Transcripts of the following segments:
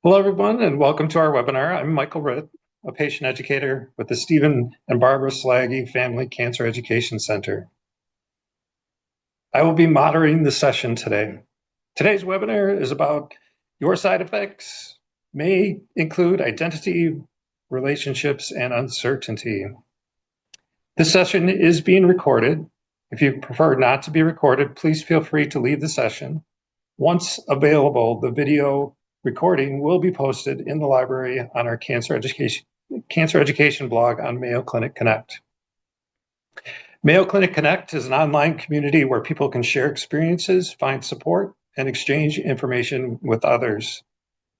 Hello, everyone, and welcome to our webinar. I'm Michael Ritt, a patient educator with the Stephen and Barbara Slaggie Family Cancer Education Center. I will be moderating the session today. Today's webinar is about your side effects, may include identity, relationships, and uncertainty. This session is being recorded. If you prefer not to be recorded, please feel free to leave the session. Once available, the video recording will be posted in the library on our cancer education blog on Mayo Clinic Connect. Mayo Clinic Connect is an online community where people can share experiences, find support, and exchange information with others.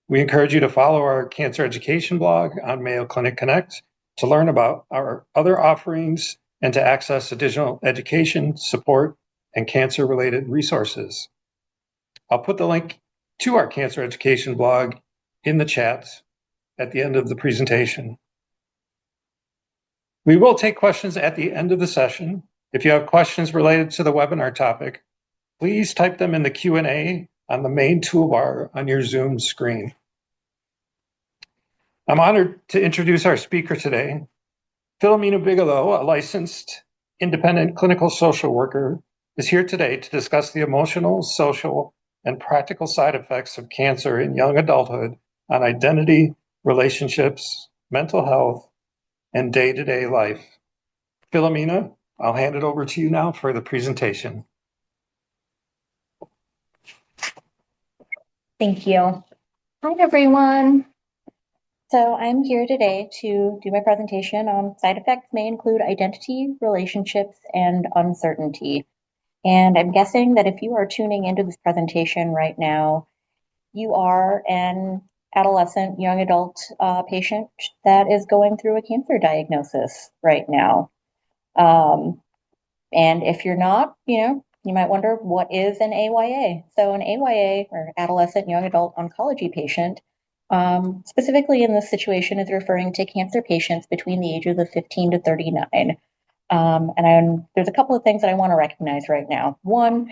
We encourage you to follow our cancer education blog on Mayo Clinic Connect to learn about our other offerings and to access additional education, support, and cancer-related resources. I'll put the link to our cancer education blog in the chat at the end of the presentation. We will take questions at the end of the session. If you have questions related to the webinar topic, please type them in the Q&A on the main toolbar on your Zoom screen. I'm honored to introduce our speaker today. Philomina Bigelow, a licensed independent clinical social worker, is here today to discuss the emotional, social, and practical side effects of cancer in young adulthood on identity, relationships, mental health, and day-to-day life. Philomina, I'll hand it over to you now for the presentation. Thank you. Hi, everyone. So I'm here today to do my presentation on side effects may include identity, relationships, and uncertainty. And I'm guessing that if you are tuning into this presentation right now, you are an adolescent, young adult patient that is going through a cancer diagnosis right now. And if you're not, you might wonder, what is an AYA? So an AYA, or adolescent young adult oncology patient, specifically in this situation is referring to cancer patients between the ages of 15 to 39. There's a couple of things that I want to recognize right now. One,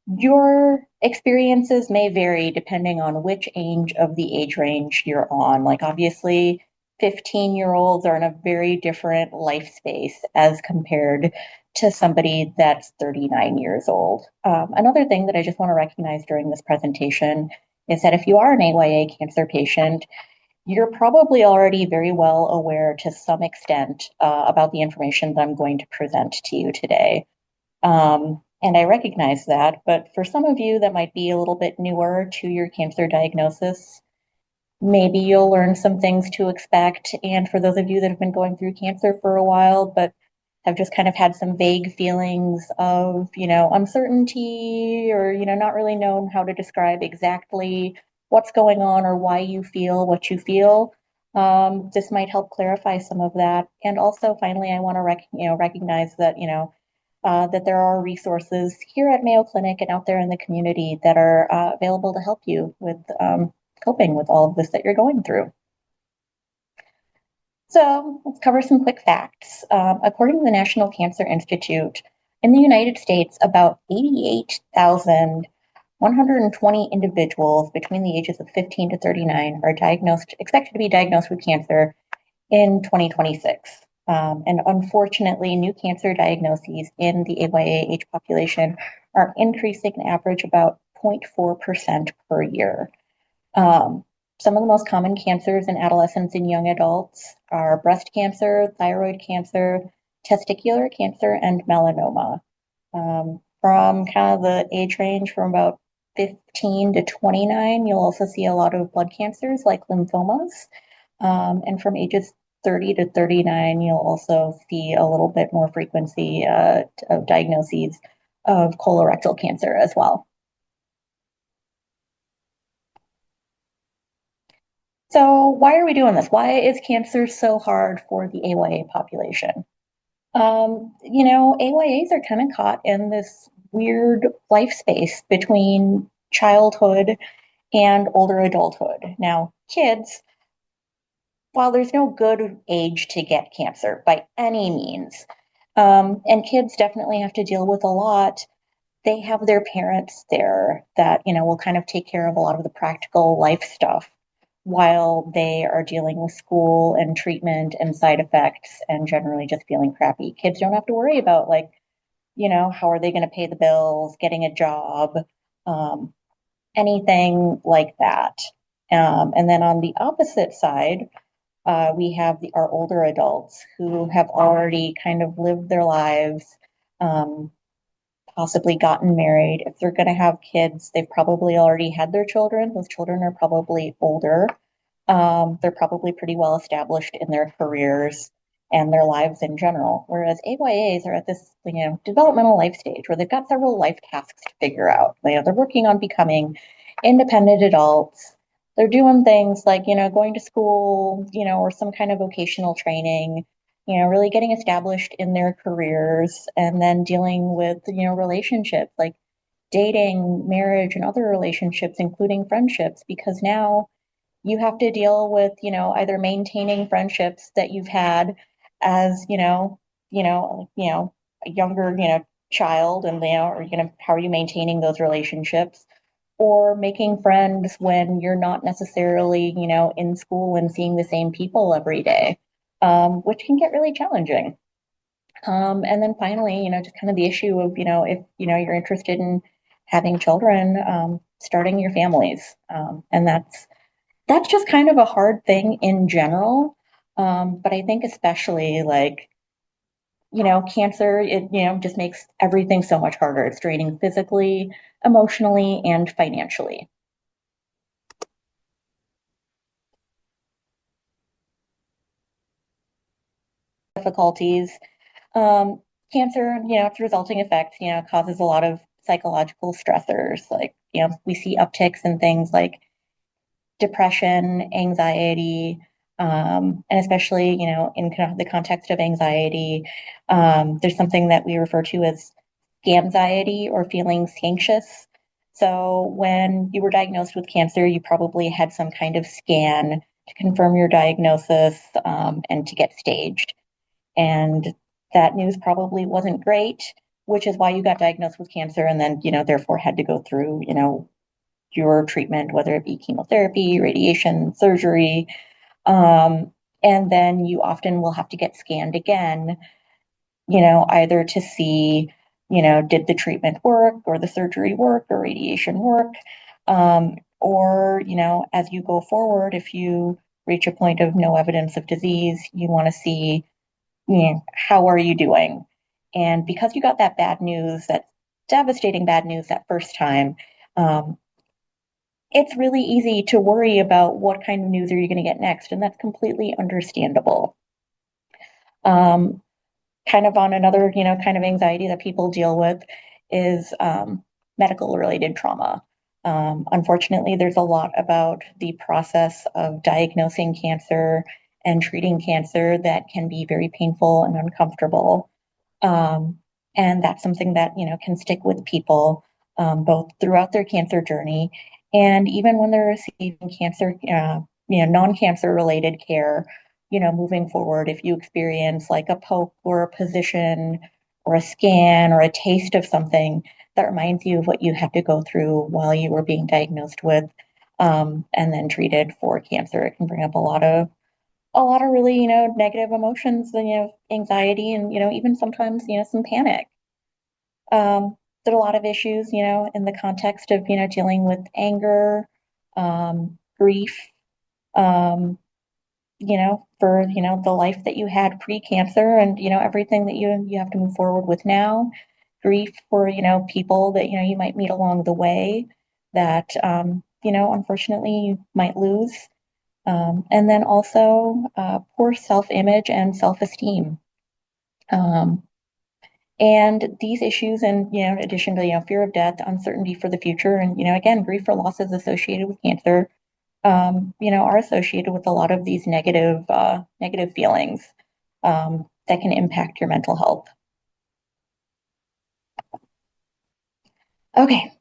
your experiences may vary depending on which age of the age range you're on. Like obviously, 15-year-olds are in a very different life space as compared to somebody that's 39 years old. Another thing that I just want to recognize during this presentation is that if you are an AYA cancer patient, you're probably already very well aware to some extent about the information that I'm going to present to you today. And I recognize that, but for some of you that might be a little bit newer to your cancer diagnosis, maybe you'll learn some things to expect. And for those of you that have been going through cancer for a while, but have just kind of had some vague feelings of, uncertainty or, not really known how to describe exactly what's going on or why you feel what you feel. This might help clarify some of that. And also, finally, I want to recognize that, that there are resources here at Mayo Clinic and out there in the community that are available to help you with coping with all of this that you're going through. So let's cover some quick facts. According to the National Cancer Institute, in the United States, about 88,120 individuals between the ages of 15 to 39 are expected to be diagnosed with cancer in 2026. And unfortunately, new cancer diagnoses in the AYA age population are increasing an average about 0.4% per year. Some of the most common cancers in adolescents and young adults are breast cancer, thyroid cancer, testicular cancer, and melanoma. From kind of the age range from about 15 to 29, you'll also see a lot of blood cancers like lymphomas. And from ages 30 to 39, you'll also see a little bit more frequency of diagnoses of colorectal cancer as well. So why are we doing this? Why is cancer so hard for the AYA population? AYAs are kind of caught in this weird life space between childhood and older adulthood. Now, kids, while there's no good age to get cancer by any means, and kids definitely have to deal with a lot, they have their parents there that, will kind of take care of a lot of the practical life stuff. while they are dealing with school and treatment and side effects and generally just feeling crappy. Kids don't have to worry about like, how are they going to pay the bills, getting a job, um, anything like that. And then on the opposite side, we have our older adults who have already kind of lived their lives, um, possibly gotten married. If they're going to have kids, they've probably already had their children. Those children are probably older. They're probably pretty well established in their careers and their lives in general. Whereas AYAs are at this, developmental life stage where they've got several life tasks to figure out. They're working on becoming independent adults. They're doing things like, going to school, or some kind of vocational training, really getting established in their careers and then dealing with, relationships like dating, marriage, and other relationships, including friendships, because now you have to deal with, either maintaining friendships that you've had as, a younger, child and, or, how are you maintaining those relationships or making friends when you're not necessarily, in school and seeing the same people every day, which can get really challenging. And then finally, just kind of the issue of, if, you're interested in having children, starting your families. And that's just kind of a hard thing in general. But I think especially like, cancer, it, just makes everything so much harder. It's draining physically, emotionally, and financially. Difficulties. Um, Cancer, its resulting effects, causes a lot of psychological stressors. Like, we see upticks in things like depression, anxiety, and especially, in the context of anxiety, there's something that we refer to as scamxiety or feeling anxious. So when you were diagnosed with cancer, you probably had some kind of scan to confirm your diagnosis, and to get staged. And that news probably wasn't great, which is why you got diagnosed with cancer and then, therefore had to go through, your treatment, whether it be chemotherapy, radiation, surgery. Um, and then you often will have to get scanned again, either to see, did the treatment work or the surgery work or radiation work? Or, as you go forward, if you reach a point of no evidence of disease, you want to see, how are you doing? And because you got that bad news, that devastating bad news that first time, um, it's really easy to worry about what kind of news are you going to get next, and that's completely understandable. Um, Kind of on another, kind of anxiety that people deal with is medical related trauma. Unfortunately, there's a lot about the process of diagnosing cancer and treating cancer that can be very painful and uncomfortable. Um, and that's something that, can stick with people, both throughout their cancer journey and even when they're receiving cancer, non-cancer related care, moving forward. If you experience like a poke or a position or a scan or a taste of something that reminds you of what you had to go through while you were being diagnosed with, and then treated for cancer, it can bring up a lot of really, negative emotions and, anxiety and, even sometimes, some panic. There's a lot of issues, in the context of, dealing with anger, grief, um, for, the life that you had pre-cancer and, everything that you have to move forward with now. Grief for, people that, you might meet along the way that, unfortunately you might lose. And then also poor self-image and self-esteem. Um, and these issues, and in addition to fear of death, uncertainty for the future, and again, grief for losses associated with cancer, are associated with a lot of these negative feelings that can impact your mental health. Okay,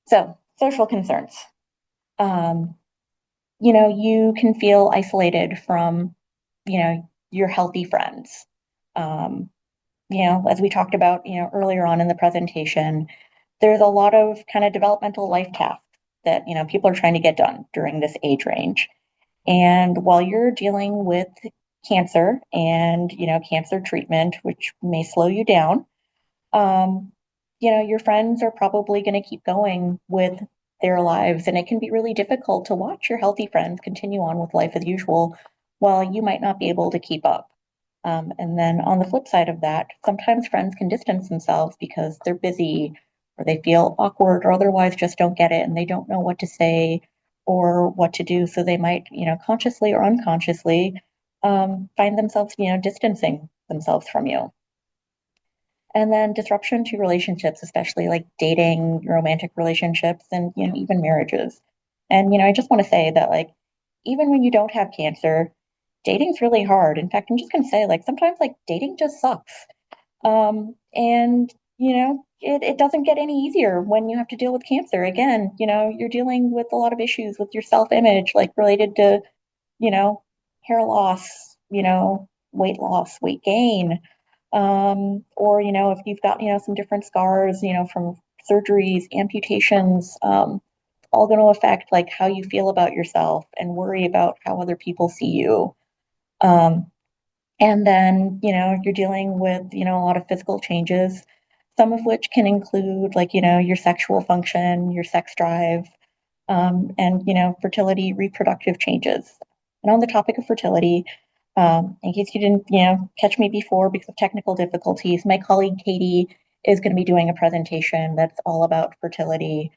so social concerns. Um, you can feel isolated from, your healthy friends. Um, as we talked about, earlier on in the presentation, there's a lot of kind of developmental life tasks that, people are trying to get done during this age range. And while you're dealing with cancer and, cancer treatment, which may slow you down, um, your friends are probably going to keep going with their lives. And it can be really difficult to watch your healthy friends continue on with life as usual while you might not be able to keep up. And then on the flip side of that, sometimes friends can distance themselves because they're busy or they feel awkward or otherwise just don't get it and they don't know what to say or what to do. So they might, consciously or unconsciously find themselves, distancing themselves from you. And then disruption to relationships, especially like dating, romantic relationships, and even marriages. And I just want to say that like even when you don't have cancer, dating's really hard. In fact, I'm just gonna say like sometimes like dating just sucks. And it doesn't get any easier when you have to deal with cancer. Again, you're dealing with a lot of issues with your self-image, like related to, you know, hair loss, weight loss, weight gain, or if you've got some different scars from surgeries, amputations, all going to affect like how you feel about yourself and worry about how other people see you. um, and then you're dealing with a lot of physical changes, some of which can include like your sexual function, your sex drive, and fertility, reproductive changes. And on the topic of fertility, in case you didn't catch me before because of technical difficulties, my colleague Katie is going to be doing a presentation that's all about fertility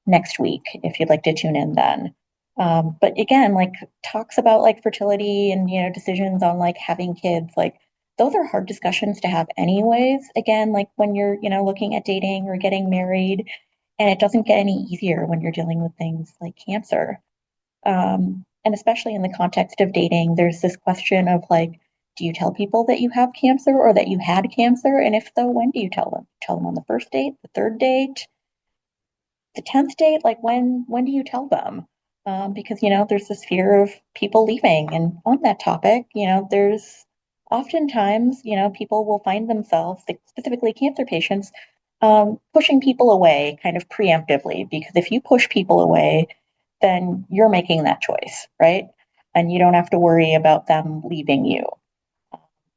next week. If you'd like to tune in then. But again, like talks about like fertility and decisions on like having kids, like those are hard discussions to have anyways. Again, like when you're looking at dating or getting married, and it doesn't get any easier when you're dealing with things like cancer. And especially in the context of dating, there's this question of like, do you tell people that you have cancer or that you had cancer? And if so, when do you tell them? Tell them on the first date, the third date, the 10th date? Like when do you tell them? Because there's this fear of people leaving. And on that topic, there's oftentimes people will find themselves, like, specifically cancer patients, pushing people away kind of preemptively, because if you push people away, then you're making that choice, right? And you don't have to worry about them leaving you.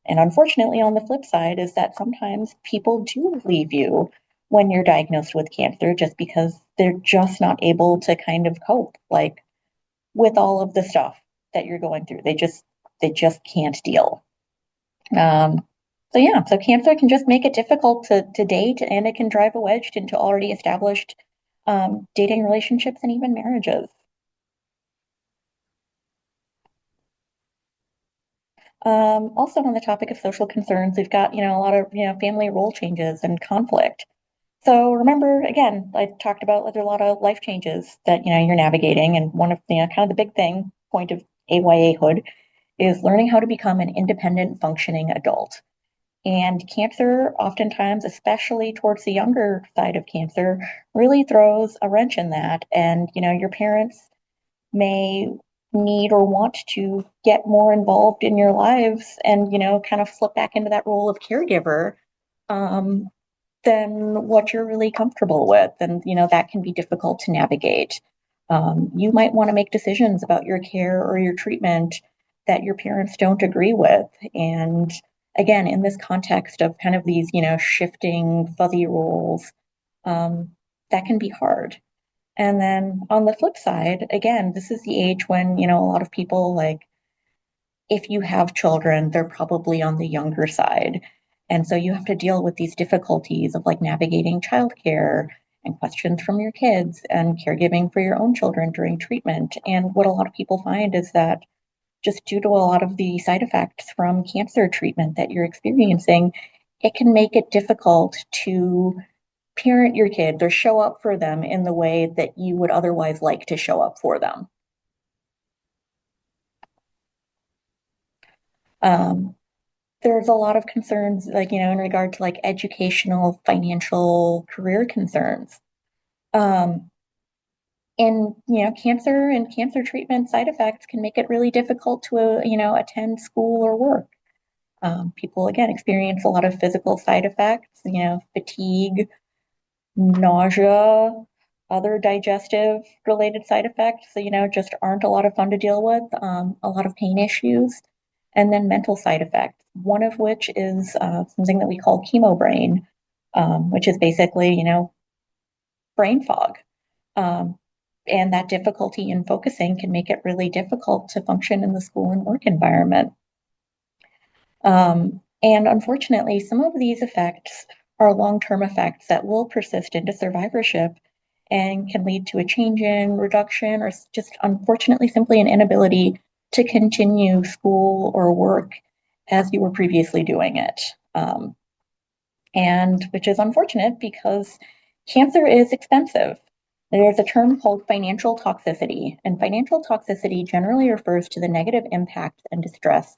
And unfortunately, on the flip side, is that sometimes people do leave you when you're diagnosed with cancer just because they're just not able to kind of cope like with all of the stuff that you're going through. They just can't deal. Um, so yeah, so cancer can just make it difficult to date, and it can drive a wedge into already established dating relationships and even marriages. Also on the topic of social concerns, we've got, a lot of, family role changes and conflict. So remember, again, I talked about there's a lot of life changes that, you're navigating. And one of, kind of the big thing, point of AYA-hood is learning how to become an independent, functioning adult. And cancer, oftentimes, especially towards the younger side of cancer, really throws a wrench in that. And, your parents may need or want to get more involved in your lives and kind of slip back into that role of caregiver, um, than what you're really comfortable with, and that can be difficult to navigate. You might want to make decisions about your care or your treatment that your parents don't agree with. And again, in this context of kind of these shifting fuzzy roles, um, that can be hard. And then on the flip side, again, this is the age when, a lot of people, like, if you have children, they're probably on the younger side. And so you have to deal with these difficulties of like navigating childcare and questions from your kids and caregiving for your own children during treatment. And what a lot of people find is that just due to a lot of the side effects from cancer treatment that you're experiencing, it can make it difficult to parent your kids or show up for them in the way that you would otherwise like to show up for them. Um, there's a lot of concerns, like, in regard to like educational, financial, career concerns. Um, and, cancer and cancer treatment side effects can make it really difficult to, attend school or work. People, again, experience a lot of physical side effects, fatigue, nausea, other digestive related side effects that, just aren't a lot of fun to deal with, a lot of pain issues, and then mental side effects, one of which is something that we call chemo brain, which is basically, brain fog. Um, and that difficulty in focusing can make it really difficult to function in the school and work environment. And unfortunately, some of these effects are long-term effects that will persist into survivorship and can lead to a change in reduction or just unfortunately simply an inability to continue school or work as you were previously doing it. And which is unfortunate because cancer is expensive. There's a term called financial toxicity, and financial toxicity generally refers to the negative impact and distress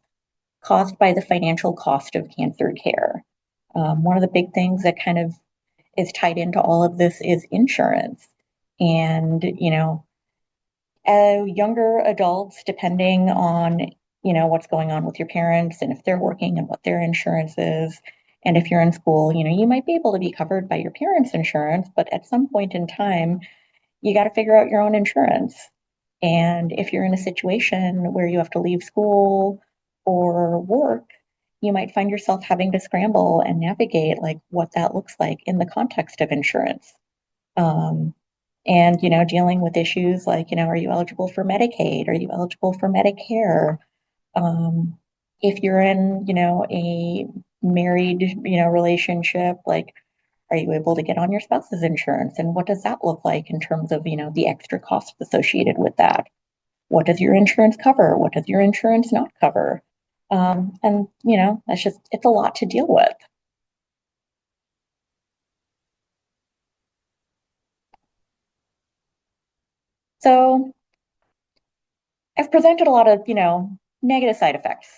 caused by the financial cost of cancer care. One of the big things that kind of is tied into all of this is insurance. And, younger adults, depending on, what's going on with your parents and if they're working and what their insurance is, and if you're in school, you might be able to be covered by your parents' insurance, but at some point in time, you got to figure out your own insurance. And if you're in a situation where you have to leave school or work, you might find yourself having to scramble and navigate like what that looks like in the context of insurance. Um, and, dealing with issues like, are you eligible for Medicaid? Are you eligible for Medicare? Um, if you're in, a married, relationship, like, are you able to get on your spouse's insurance? And what does that look like in terms of, the extra costs associated with that? What does your insurance cover? What does your insurance not cover? And, it's a lot to deal with. So I've presented a lot of, negative side effects,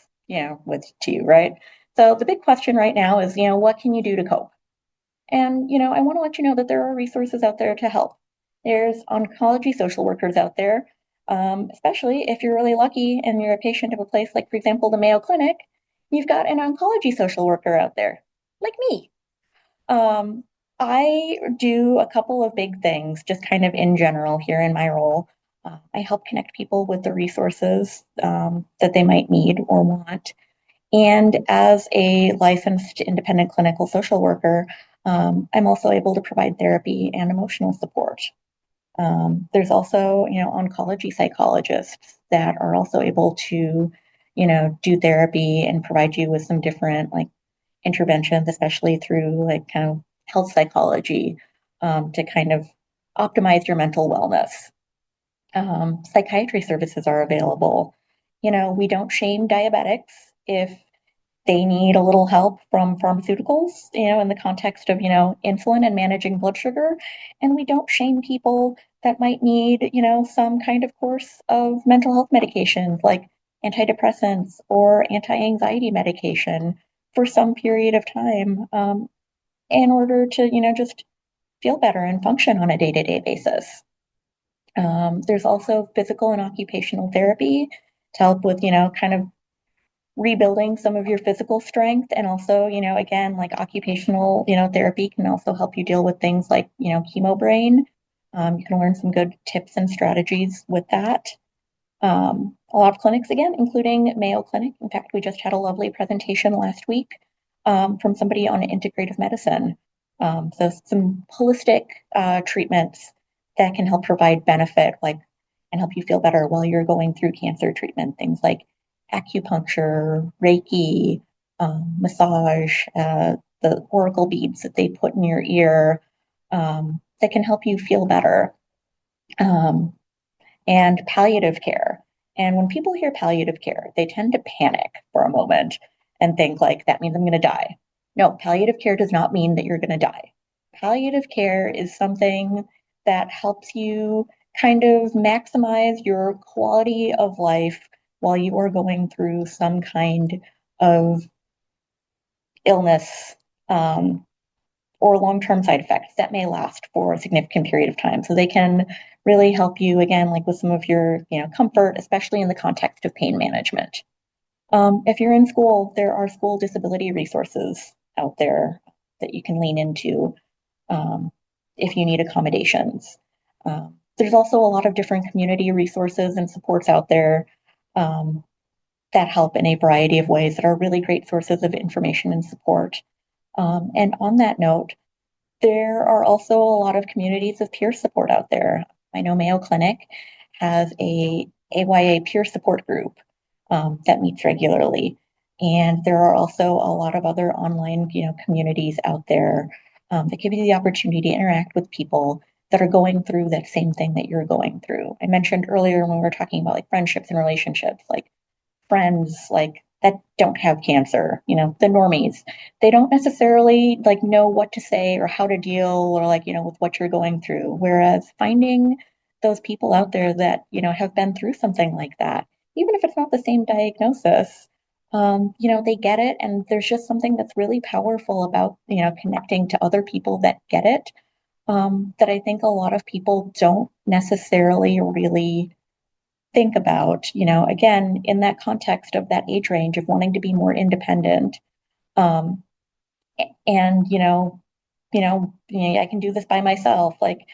with to you, right? So the big question right now is, what can you do to cope? And, I want to let you know that there are resources out there to help. There's oncology social workers out there, especially if you're really lucky and you're a patient of a place like, for example, the Mayo Clinic, you've got an oncology social worker out there, like me. Um, I do a couple of big things, just kind of in general here in my role. I help connect people with the resources that they might need or want. And as a licensed independent clinical social worker, I'm also able to provide therapy and emotional support. There's also, oncology psychologists that are also able to, do therapy and provide you with some different like interventions, especially through like kind of health psychology, to kind of optimize your mental wellness. Psychiatry services are available. We don't shame diabetics if they need a little help from pharmaceuticals, in the context of, insulin and managing blood sugar. And we don't shame people that might need, some kind of course of mental health medications like antidepressants or anti-anxiety medication for some period of time, in order to, just feel better and function on a day-to-day basis. There's also physical and occupational therapy to help with, kind of rebuilding some of your physical strength. And also, again, like occupational, therapy can also help you deal with things like, chemo brain. You can learn some good tips and strategies with that. A lot of clinics, again, including Mayo Clinic. In fact, we just had a lovely presentation last week from somebody on integrative medicine. So some holistic treatments that can help provide benefit, like, and help you feel better while you're going through cancer treatment. Things like acupuncture, Reiki, massage, the oracle beads that they put in your ear, that can help you feel better. Um, and palliative care. And when people hear palliative care, they tend to panic for a moment and think like that means I'm going to die. No, palliative care does not mean that you're going to die. Palliative care is something that helps you kind of maximize your quality of life while you are going through some kind of illness, or long-term side effects that may last for a significant period of time. So they can really help you again, like with some of your, comfort, especially in the context of pain management. If you're in school, there are school disability resources out there that you can lean into, if you need accommodations. There's also a lot of different community resources and supports out there that help in a variety of ways that are really great sources of information and support. And on that note, there are also a lot of communities of peer support out there. I know Mayo Clinic has a AYA peer support group that meets regularly. And there are also a lot of other online, communities out there that give you the opportunity to interact with people that are going through that same thing that you're going through. I mentioned earlier when we were talking about like friendships and relationships, like friends like that don't have cancer, the normies. They don't necessarily like know what to say or how to deal or like, with what you're going through. Whereas finding those people out there that, have been through something like that, even if it's not the same diagnosis, they get it. And there's just something that's really powerful about, connecting to other people that get it. That I think a lot of people don't necessarily really think about, again, in that context of that age range of wanting to be more independent. Um, and, I can do this by myself. Like,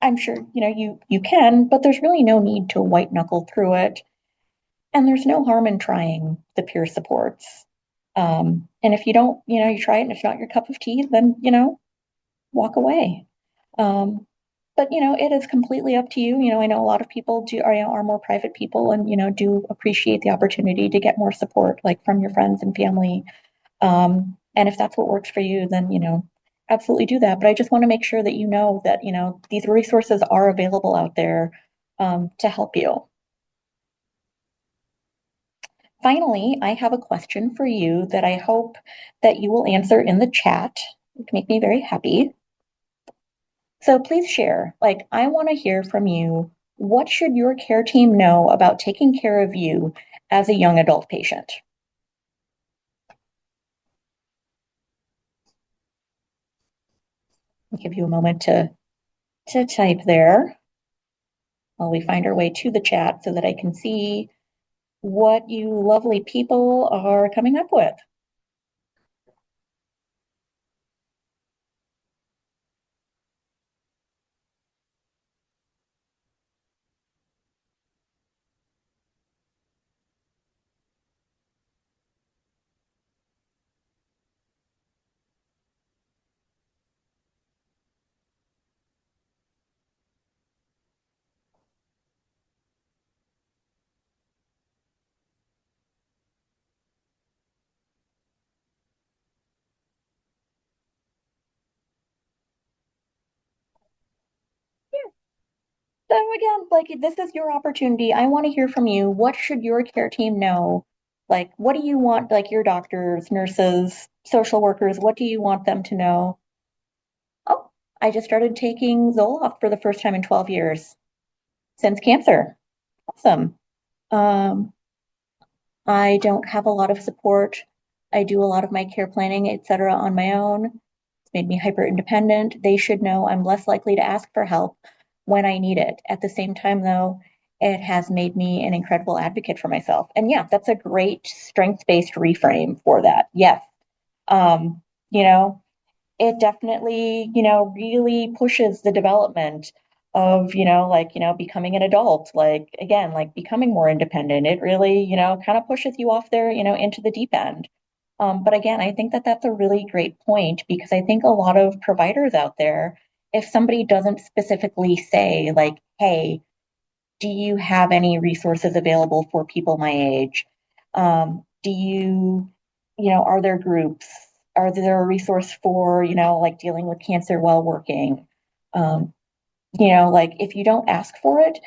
I'm sure, you can, but there's really no need to white knuckle through it. And there's no harm in trying the peer supports. And if you don't, you try it and it's not your cup of tea, then, walk away. Um, but it is completely up to you. I know a lot of people are more private people and do appreciate the opportunity to get more support like from your friends and family. And if that's what works for you, then absolutely do that. But I just want to make sure that that these resources are available out there to help you. Finally, I have a question for you that I hope that you will answer in the chat. It would make me very happy. So please share. Like, I want to hear from you. What should your care team know about taking care of you as a young adult patient? I'll give you a moment to type there while we find our way to the chat so that I can see what you lovely people are coming up with. So again, like this is your opportunity. I want to hear from you. What should your care team know? Like, what do you want, like your doctors, nurses, social workers, what do you want them to know? Oh, I just started taking Zoloft for the first time in 12 years since cancer. Awesome. Um, I don't have a lot of support. I do a lot of my care planning, etc., on my own. It's made me hyper independent. They should know I'm less likely to ask for help when I need it. At the same time, though, it has made me an incredible advocate for myself. And yeah, that's a great strength-based reframe for that. Yes. Um, you know, it definitely, really pushes the development of, becoming an adult, like again, like becoming more independent. It really, kind of pushes you off there, into the deep end. But again, I think that that's a really great point because I think a lot of providers out there, if somebody doesn't specifically say, like, hey, do you have any resources available for people my age? Do you, are there groups? Are there a resource for, like dealing with cancer while working? Um, like if you don't ask for it,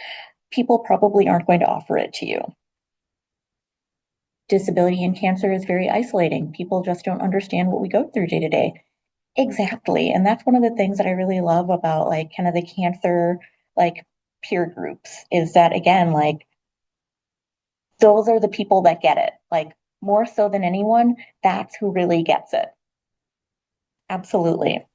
people probably aren't going to offer it to you. Disability and cancer is very isolating. People just don't understand what we go through day to day. Exactly. And that's one of the things that I really love about like kind of the cancer, like peer groups is that again, like those are the people that get it. Like more so than anyone, that's who really gets it. Absolutely.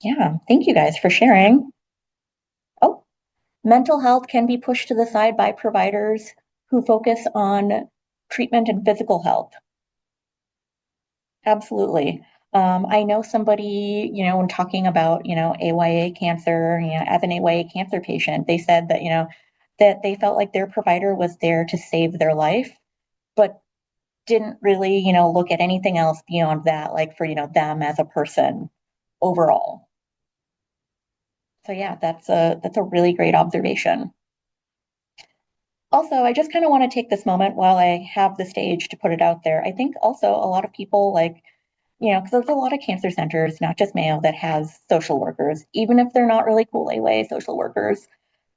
Yeah. Thank you guys for sharing. Oh, mental health can be pushed to the side by providers who focus on treatment and physical health. Absolutely. I know somebody, when talking about, AYA cancer, as an AYA cancer patient, they said that, that they felt like their provider was there to save their life, but didn't really, look at anything else beyond that, like for, them as a person overall. So yeah, that's a really great observation. Also, I just kind of want to take this moment while I have the stage to put it out there. I think also a lot of people like, because there's a lot of cancer centers, not just Mayo, that has social workers, even if they're not really cool AYA social workers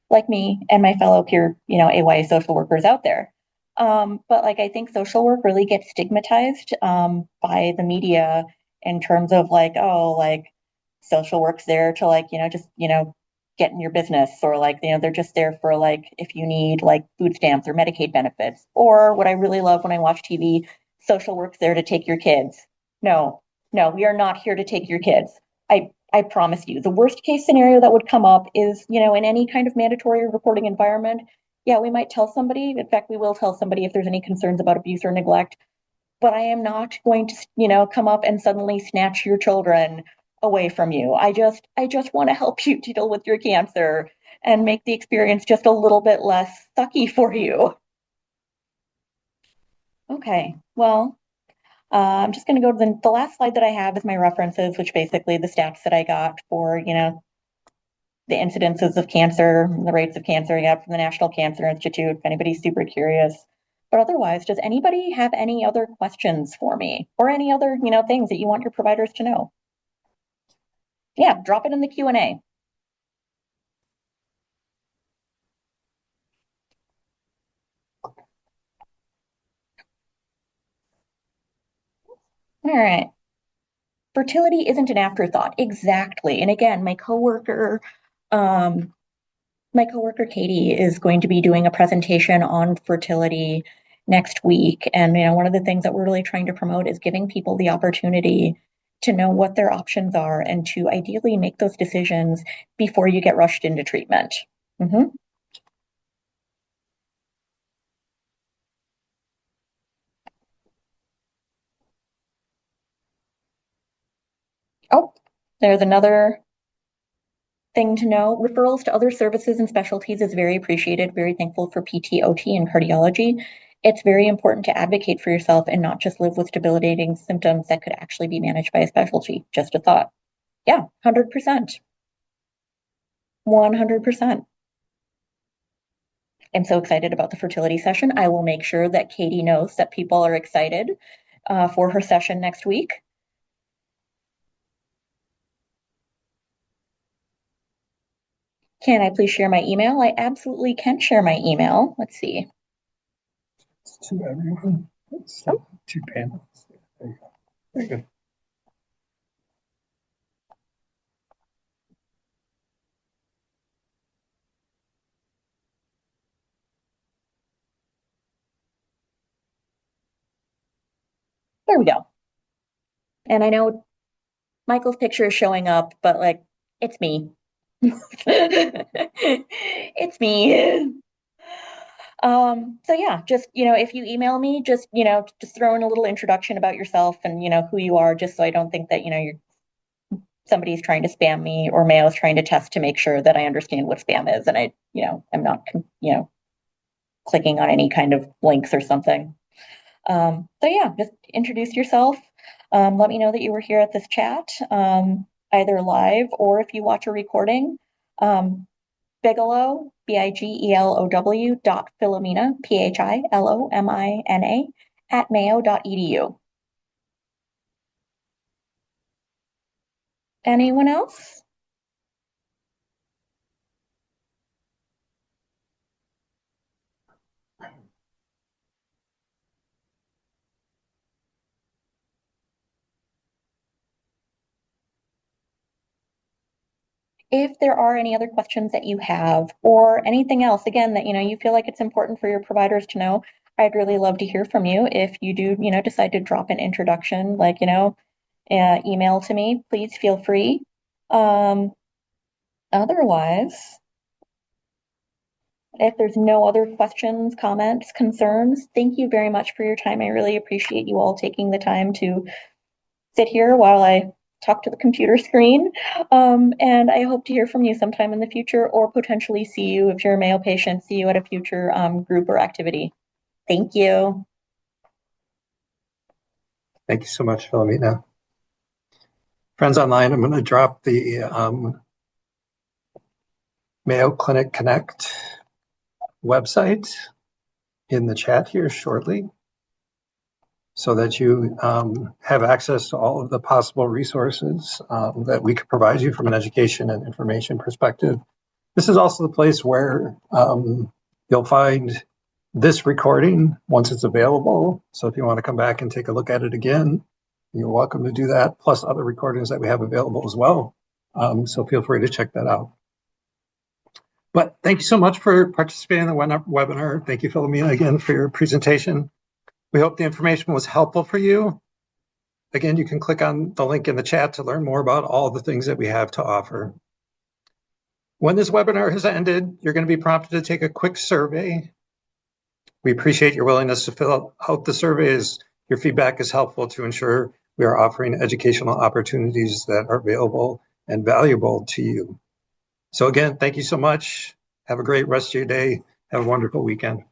like me and my fellow peer, AYA social workers out there. But like, I think social work really gets stigmatized by the media in terms of like, oh, like social work's there to like, just, get in your business, or like, they're just there for like, if you need like food stamps or Medicaid benefits. Or what I really love when I watch TV, social work's there to take your kids. No, no, we are not here to take your kids. I promise you, the worst case scenario that would come up is, in any kind of mandatory reporting environment, yeah, we might tell somebody. In fact, we will tell somebody if there's any concerns about abuse or neglect, but I am not going to, come up and suddenly snatch your children away from you. I just want to help you deal with your cancer and make the experience just a little bit less sucky for you. Okay, well, I'm just going to go to the last slide that I have is my references, which basically the stats that I got for, the incidences of cancer, the rates of cancer I got from the National Cancer Institute, if anybody's super curious. But otherwise, does anybody have any other questions for me or any other, things that you want your providers to know? Yeah, drop it in the Q&A. All right. Fertility isn't an afterthought. Exactly. And again, um, my coworker Katie is going to be doing a presentation on fertility next week. And one of the things that we're really trying to promote is giving people the opportunity to know what their options are and to ideally make those decisions before you get rushed into treatment. Mm-hmm. Oh, there's another thing to know. Referrals to other services and specialties is very appreciated, very thankful for PT, OT, and cardiology. It's very important to advocate for yourself and not just live with debilitating symptoms that could actually be managed by a specialty. Just a thought. Yeah, 100%. 100%. I'm so excited about the fertility session. I will make sure that Katie knows that people are excited for her session next week. Can I please share my email? I absolutely can share my email. Let's see. To everyone. So, two panels. There you go. Very good. There we go. And I know Michael's picture is showing up, but like, it's me. It's me. So yeah, just, if you email me, just throw in a little introduction about yourself and, who you are, just so I don't think that, somebody's trying to spam me or Mayo's trying to test to make sure that I understand what spam is. And I'm not, clicking on any kind of links or something. So yeah, just introduce yourself. Let me know that you were here at this chat, either live or if you watch a recording. Bigelow, Bigelow Philomina, Philomina, at mayo.edu. Anyone else? If there are any other questions that you have or anything else, again, that, you feel like it's important for your providers to know, I'd really love to hear from you. If you do, decide to drop an introduction, like, email to me, please feel free. Otherwise, if there's no other questions, comments, concerns, thank you very much for your time. I really appreciate you all taking the time to sit here while I talk to the computer screen. And I hope to hear from you sometime in the future, or potentially see you, if you're a Mayo patient, see you at a future group or activity. Thank you. Thank you so much, Philomina. Friends online, I'm going to drop the Mayo Clinic Connect website in the chat here shortly, so that you have access to all of the possible resources that we could provide you from an education and information perspective. This is also the place where you'll find this recording once it's available. So if you want to come back and take a look at it again, you're welcome to do that, plus other recordings that we have available as well. So feel free to check that out. But thank you so much for participating in the webinar. Thank you, Philomina, again for your presentation. We hope the information was helpful for you. Again, you can click on the link in the chat to learn more about all the things that we have to offer. When this webinar has ended, you're going to be prompted to take a quick survey. We appreciate your willingness to fill out the survey, as your feedback is helpful to ensure we are offering educational opportunities that are available and valuable to you. So again, thank you so much. Have a great rest of your day. Have a wonderful weekend.